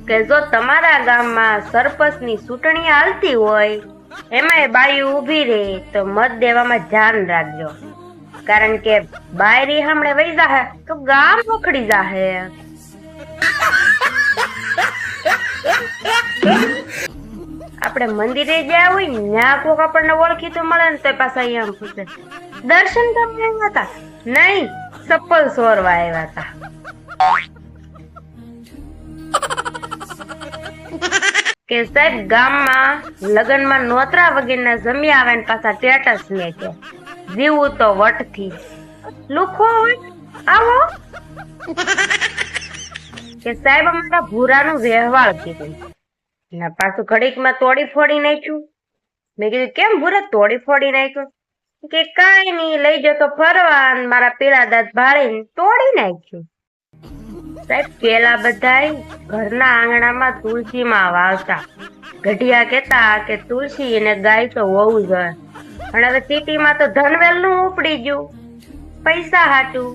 કે જો તમારા ગામમાં સરપંચની ચૂંટણી હાલતી હોય, એમાંય બાયું ઊભી રહે તો મત દેવામાં ધ્યાન રાખજો, કારણ કે બાયરી સામે વહી જાહે તો ગામ ઉખડી જાહે. આપણે મંદિરે ગયા હોય ને ત્યાં કોક આપણને ઓળખીતું મળે ને તો પાછા અહીંયા પૂછે દર્શન કરવા આવ્યા હતા, નહીં ચપ્પલ ચોરવા આવ્યા હતા. કે સાહેબ ગામમાં લગ્નમાં નોતરા વગેરેના જમી આવે ને પાછા સ્ટેટસ લે છે જીવું તો વટથી લુખો હોય આવો. કે સાહેબ અમારા ભૂરાનું વ્યવહાર કીધું ને પાછું ઘડીકમાં તોડી ફોડી નાખ્યું. મેં કીધું કેમ ભૂરા તોડી ફોડી નાખ્યું? કે કાંઈ નહીં, લઈ જતો ફરવા મારા પીળા દાંત ભાળીને તોડી નાખ્યું. સાહેબ પેલા બધાય ઘરના આંગણામાં તુલસીમાં વાવતા, ગઢિયા કેતા કે તુલસી અને ગાય તો હોવું જોઈએ, પણ હવે સિટીમાં તો ધનવેલ નું ઉપડી ગયું પૈસા હાટું.